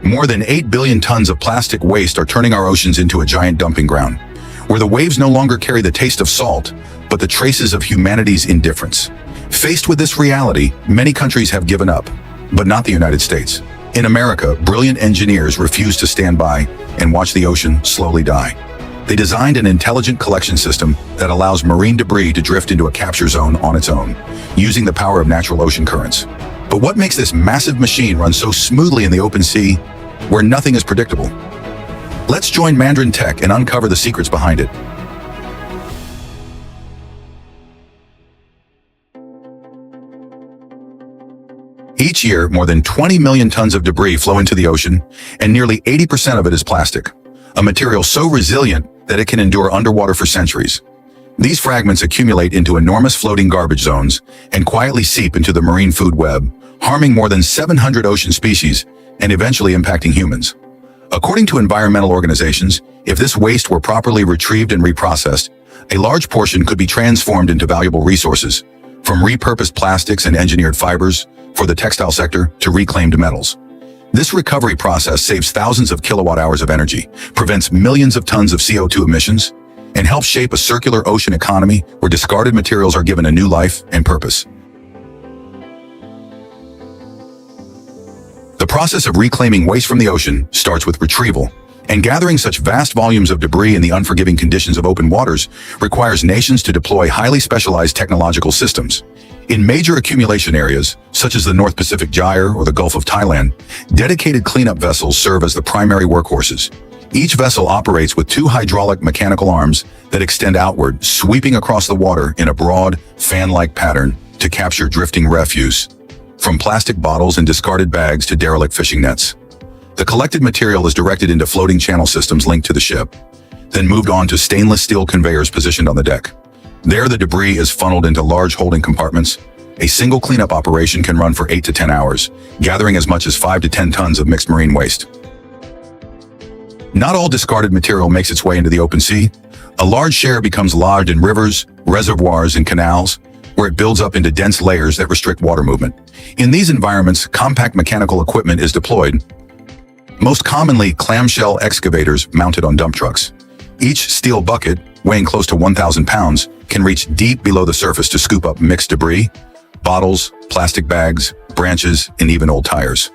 More than 8 billion tons of plastic waste are turning our oceans into a giant dumping ground, where the waves no longer carry the taste of salt, but the traces of humanity's indifference. Faced with this reality, many countries have given up, but not the United States. In America, brilliant engineers refuse to stand by and watch the ocean slowly die. They designed an intelligent collection system that allows marine debris to drift into a capture zone on its own, using the power of natural ocean currents. But what makes this massive machine run so smoothly in the open sea, where nothing is predictable? Let's join Mandarin Tech and uncover the secrets behind it. Each year, more than 20 million tons of debris flow into the ocean, and nearly 80% of it is plastic, a material so resilient that it can endure underwater for centuries. These fragments accumulate into enormous floating garbage zones and quietly seep into the marine food web, harming more than 700 ocean species and eventually impacting humans. According to environmental organizations, if this waste were properly retrieved and reprocessed, a large portion could be transformed into valuable resources, from repurposed plastics and engineered fibers for the textile sector to reclaimed metals. This recovery process saves thousands of kilowatt hours of energy, prevents millions of tons of CO2 emissions, and helps shape a circular ocean economy where discarded materials are given a new life and purpose. The process of reclaiming waste from the ocean starts with retrieval, and gathering such vast volumes of debris in the unforgiving conditions of open waters requires nations to deploy highly specialized technological systems. In major accumulation areas, such as the North Pacific Gyre or the Gulf of Thailand, dedicated cleanup vessels serve as the primary workhorses. Each vessel operates with two hydraulic mechanical arms that extend outward, sweeping across the water in a broad, fan-like pattern to capture drifting refuse, from plastic bottles and discarded bags to derelict fishing nets. The collected material is directed into floating channel systems linked to the ship, then moved on to stainless steel conveyors positioned on the deck. There, the debris is funneled into large holding compartments. A single cleanup operation can run for 8 to 10 hours, gathering as much as 5 to 10 tons of mixed marine waste. Not all discarded material makes its way into the open sea. A large share becomes lodged in rivers, reservoirs, and canals, where it builds up into dense layers that restrict water movement. In these environments, compact mechanical equipment is deployed, most commonly clamshell excavators mounted on dump trucks. Each steel bucket, weighing close to 1,000 pounds, can reach deep below the surface to scoop up mixed debris, bottles, plastic bags, branches, and even old tires.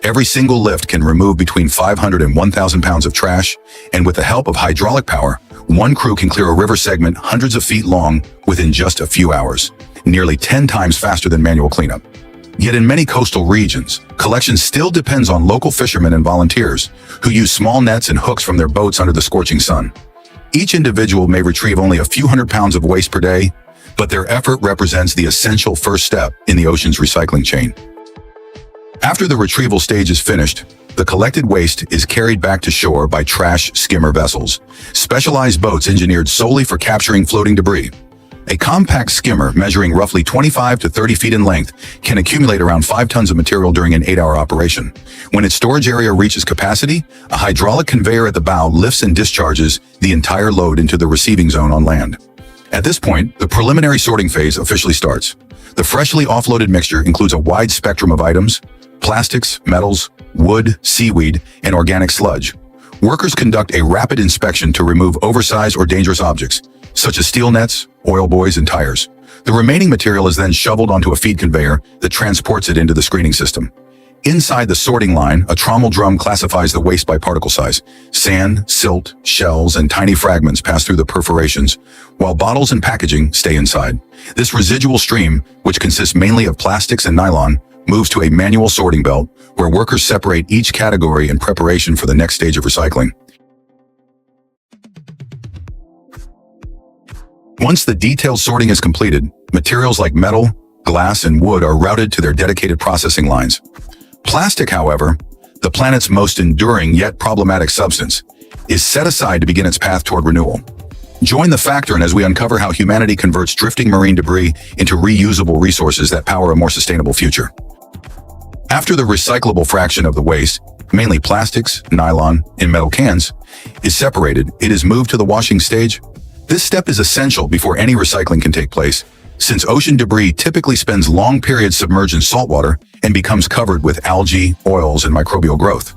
Every single lift can remove between 500 and 1,000 pounds of trash, and with the help of hydraulic power, one crew can clear a river segment hundreds of feet long within just a few hours, nearly 10 times faster than manual cleanup. Yet in many coastal regions, collection still depends on local fishermen and volunteers who use small nets and hooks from their boats under the scorching sun. Each individual may retrieve only a few hundred pounds of waste per day, but their effort represents the essential first step in the ocean's recycling chain. After the retrieval stage is finished, the collected waste is carried back to shore by trash skimmer vessels, specialized boats engineered solely for capturing floating debris. A compact skimmer measuring roughly 25 to 30 feet in length can accumulate around 5 tons of material during an 8-hour operation. When its storage area reaches capacity, a hydraulic conveyor at the bow lifts and discharges the entire load into the receiving zone on land. At this point, the preliminary sorting phase officially starts. The freshly offloaded mixture includes a wide spectrum of items: plastics, metals, wood, seaweed, and organic sludge. Workers conduct a rapid inspection to remove oversized or dangerous objects, such as steel nets, oil buoys, and tires. The remaining material is then shoveled onto a feed conveyor that transports it into the screening system. Inside the sorting line, a trommel drum classifies the waste by particle size. Sand, silt, shells, and tiny fragments pass through the perforations, while bottles and packaging stay inside. This residual stream, which consists mainly of plastics and nylon, moves to a manual sorting belt, where workers separate each category in preparation for the next stage of recycling. Once the detailed sorting is completed, materials like metal, glass, and wood are routed to their dedicated processing lines. Plastic, however, the planet's most enduring yet problematic substance, is set aside to begin its path toward renewal. Join the Factor as we uncover how humanity converts drifting marine debris into reusable resources that power a more sustainable future. After the recyclable fraction of the waste, mainly plastics, nylon, and metal cans, is separated, it is moved to the washing stage. This step is essential before any recycling can take place, since ocean debris typically spends long periods submerged in saltwater and becomes covered with algae, oils, and microbial growth.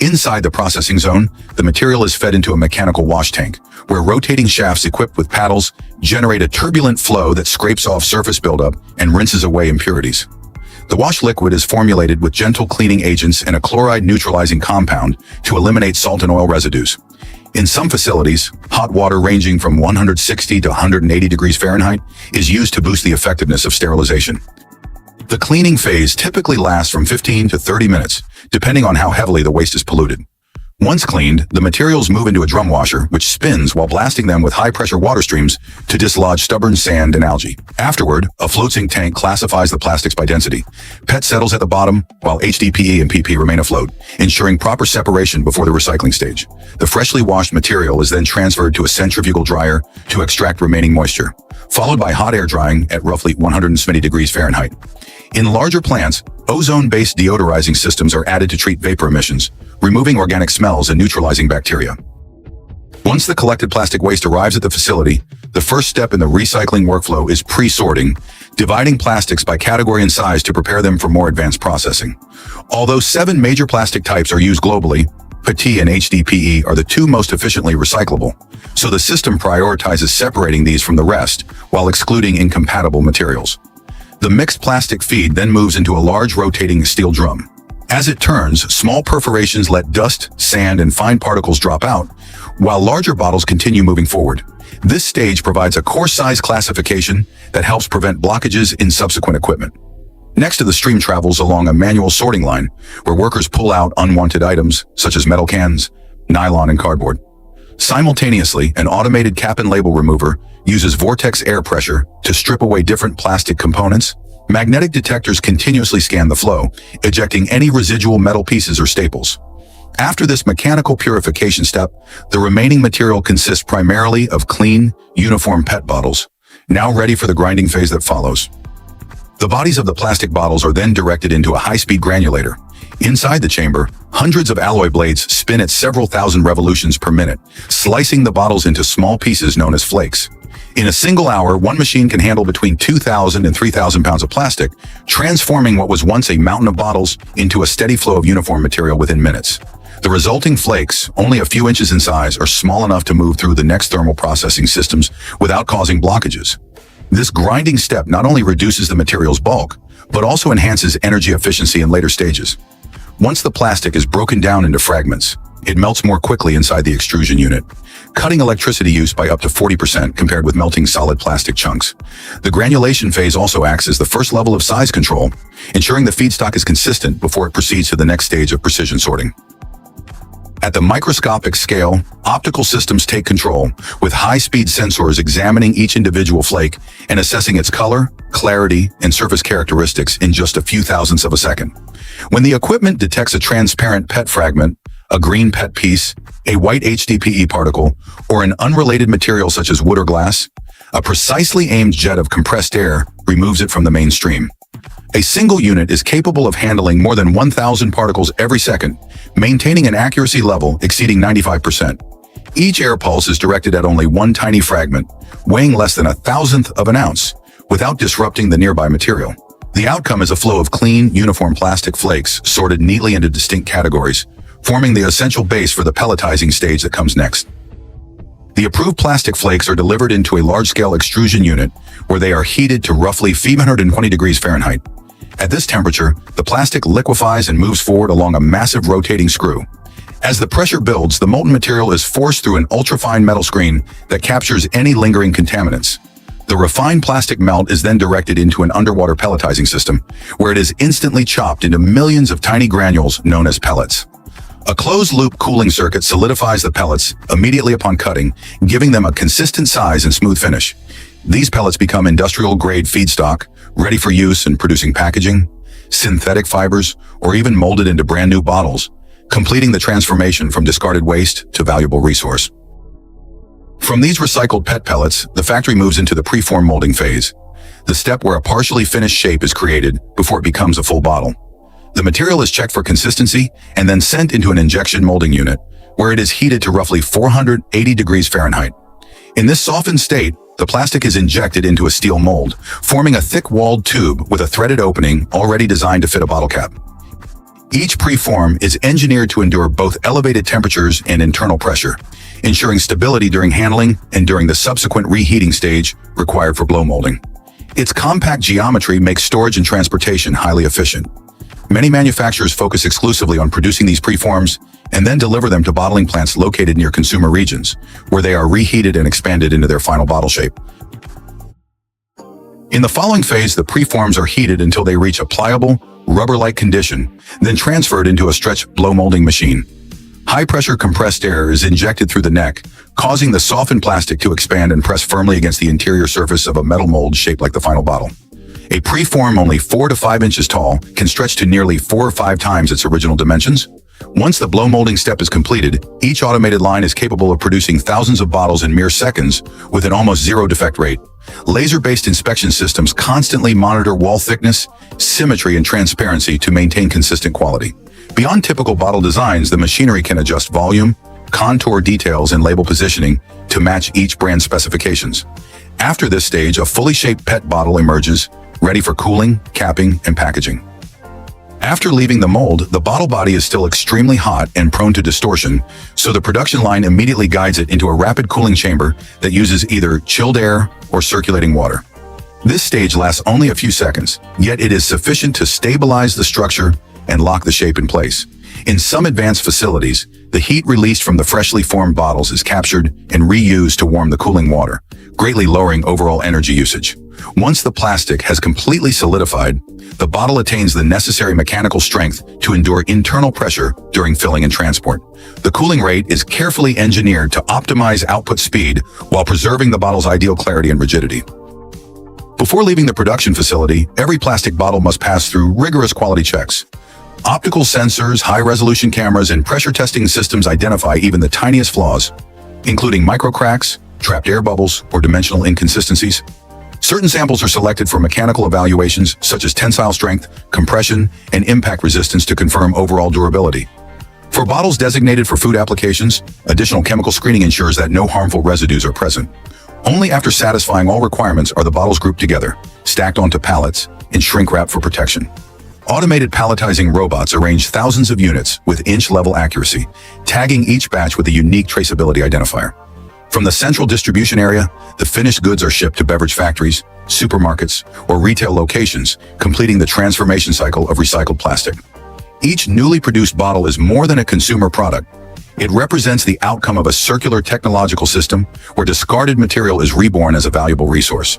Inside the processing zone, the material is fed into a mechanical wash tank, where rotating shafts equipped with paddles generate a turbulent flow that scrapes off surface buildup and rinses away impurities. The wash liquid is formulated with gentle cleaning agents and a chloride neutralizing compound to eliminate salt and oil residues. In some facilities, hot water ranging from 160 to 180 degrees Fahrenheit is used to boost the effectiveness of sterilization. The cleaning phase typically lasts from 15 to 30 minutes, depending on how heavily the waste is polluted. Once cleaned, the materials move into a drum washer, which spins while blasting them with high-pressure water streams to dislodge stubborn sand and algae. Afterward, a floating tank classifies the plastics by density. PET settles at the bottom, while HDPE and PP remain afloat, ensuring proper separation before the recycling stage. The freshly washed material is then transferred to a centrifugal dryer to extract remaining moisture, followed by hot air drying at roughly 170 degrees Fahrenheit. In larger plants, ozone-based deodorizing systems are added to treat vapor emissions, removing organic smells and neutralizing bacteria. Once the collected plastic waste arrives at the facility, the first step in the recycling workflow is pre-sorting, dividing plastics by category and size to prepare them for more advanced processing. Although 7 major plastic types are used globally, PET and HDPE are the 2 most efficiently recyclable, so the system prioritizes separating these from the rest while excluding incompatible materials. The mixed plastic feed then moves into a large rotating steel drum. As it turns, small perforations let dust, sand, and fine particles drop out, while larger bottles continue moving forward. This stage provides a coarse size classification that helps prevent blockages in subsequent equipment. Next, the stream travels along a manual sorting line, where workers pull out unwanted items, such as metal cans, nylon, and cardboard. Simultaneously, an automated cap and label remover uses vortex air pressure to strip away different plastic components. Magnetic detectors continuously scan the flow, ejecting any residual metal pieces or staples. After this mechanical purification step, the remaining material consists primarily of clean, uniform PET bottles, now ready for the grinding phase that follows. The bodies of the plastic bottles are then directed into a high-speed granulator. Inside the chamber, hundreds of alloy blades spin at several thousand revolutions per minute, slicing the bottles into small pieces known as flakes. In a single hour, one machine can handle between 2,000 and 3,000 pounds of plastic, transforming what was once a mountain of bottles into a steady flow of uniform material within minutes. The resulting flakes, only a few inches in size, are small enough to move through the next thermal processing systems without causing blockages. This grinding step not only reduces the material's bulk, but also enhances energy efficiency in later stages. Once the plastic is broken down into fragments, it melts more quickly inside the extrusion unit, cutting electricity use by up to 40% compared with melting solid plastic chunks. The granulation phase also acts as the first level of size control, ensuring the feedstock is consistent before it proceeds to the next stage of precision sorting. At the microscopic scale, optical systems take control, with high-speed sensors examining each individual flake and assessing its color, clarity, and surface characteristics in just a few thousandths of a second. When the equipment detects a transparent PET fragment, a green PET piece, a white HDPE particle, or an unrelated material such as wood or glass, a precisely aimed jet of compressed air removes it from the mainstream. A single unit is capable of handling more than 1,000 particles every second, maintaining an accuracy level exceeding 95%. Each air pulse is directed at only one tiny fragment, weighing less than 1,000th of an ounce, without disrupting the nearby material. The outcome is a flow of clean, uniform plastic flakes sorted neatly into distinct categories, forming the essential base for the pelletizing stage that comes next. The approved plastic flakes are delivered into a large-scale extrusion unit where they are heated to roughly 320 degrees Fahrenheit. At this temperature, the plastic liquefies and moves forward along a massive rotating screw. As the pressure builds, the molten material is forced through an ultrafine metal screen that captures any lingering contaminants. The refined plastic melt is then directed into an underwater pelletizing system, where it is instantly chopped into millions of tiny granules known as pellets. A closed-loop cooling circuit solidifies the pellets immediately upon cutting, giving them a consistent size and smooth finish. These pellets become industrial-grade feedstock, ready for use in producing packaging, synthetic fibers, or even molded into brand-new bottles, completing the transformation from discarded waste to valuable resource. From these recycled PET pellets, the factory moves into the preform molding phase, the step where a partially finished shape is created before it becomes a full bottle. The material is checked for consistency and then sent into an injection molding unit, where it is heated to roughly 480 degrees Fahrenheit. In this softened state, the plastic is injected into a steel mold, forming a thick-walled tube with a threaded opening already designed to fit a bottle cap. Each preform is engineered to endure both elevated temperatures and internal pressure, ensuring stability during handling and during the subsequent reheating stage required for blow molding. Its compact geometry makes storage and transportation highly efficient. Many manufacturers focus exclusively on producing these preforms and then deliver them to bottling plants located near consumer regions, where they are reheated and expanded into their final bottle shape. In the following phase, the preforms are heated until they reach a pliable, rubber-like condition, then transferred into a stretch blow molding machine. High-pressure compressed air is injected through the neck, causing the softened plastic to expand and press firmly against the interior surface of a metal mold shaped like the final bottle. A preform only 4 to 5 inches tall can stretch to nearly 4 or 5 times its original dimensions. Once the blow molding step is completed, each automated line is capable of producing thousands of bottles in mere seconds with an almost zero defect rate. Laser-based inspection systems constantly monitor wall thickness, symmetry, and transparency to maintain consistent quality. Beyond typical bottle designs, the machinery can adjust volume, contour details, and label positioning to match each brand specifications. After this stage, a fully shaped PET bottle emerges, ready for cooling, capping, and packaging. After leaving the mold, the bottle body is still extremely hot and prone to distortion, so the production line immediately guides it into a rapid cooling chamber that uses either chilled air or circulating water. This stage lasts only a few seconds, yet it is sufficient to stabilize the structure and lock the shape in place. In some advanced facilities, the heat released from the freshly formed bottles is captured and reused to warm the cooling water, greatly lowering overall energy usage. Once the plastic has completely solidified, the bottle attains the necessary mechanical strength to endure internal pressure during filling and transport. The cooling rate is carefully engineered to optimize output speed while preserving the bottle's ideal clarity and rigidity. Before leaving the production facility, every plastic bottle must pass through rigorous quality checks. Optical sensors, high-resolution cameras, and pressure testing systems identify even the tiniest flaws, including micro cracks, trapped air bubbles, or dimensional inconsistencies. Certain samples are selected for mechanical evaluations such as tensile strength, compression, and impact resistance to confirm overall durability. For bottles designated for food applications, additional chemical screening ensures that no harmful residues are present. Only after satisfying all requirements are the bottles grouped together, stacked onto pallets, and shrink-wrapped for protection. Automated palletizing robots arrange thousands of units with inch-level accuracy, tagging each batch with a unique traceability identifier. From the central distribution area, the finished goods are shipped to beverage factories, supermarkets, or retail locations, completing the transformation cycle of recycled plastic. Each newly produced bottle is more than a consumer product. It represents the outcome of a circular technological system where discarded material is reborn as a valuable resource.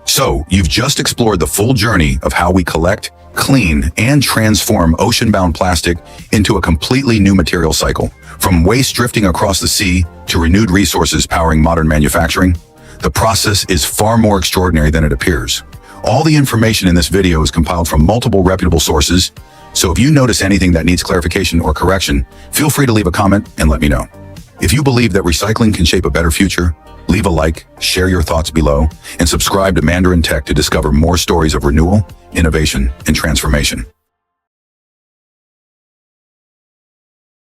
So, you've just explored the full journey of how we collect, clean, and transform ocean-bound plastic into a completely new material cycle. From waste drifting across the sea to renewed resources powering modern manufacturing, the process is far more extraordinary than it appears. All the information in this video is compiled from multiple reputable sources, so if you notice anything that needs clarification or correction, feel free to leave a comment and let me know. If you believe that recycling can shape a better future, leave a like, share your thoughts below, and subscribe to Mandarin Tech to discover more stories of renewal, innovation, and transformation.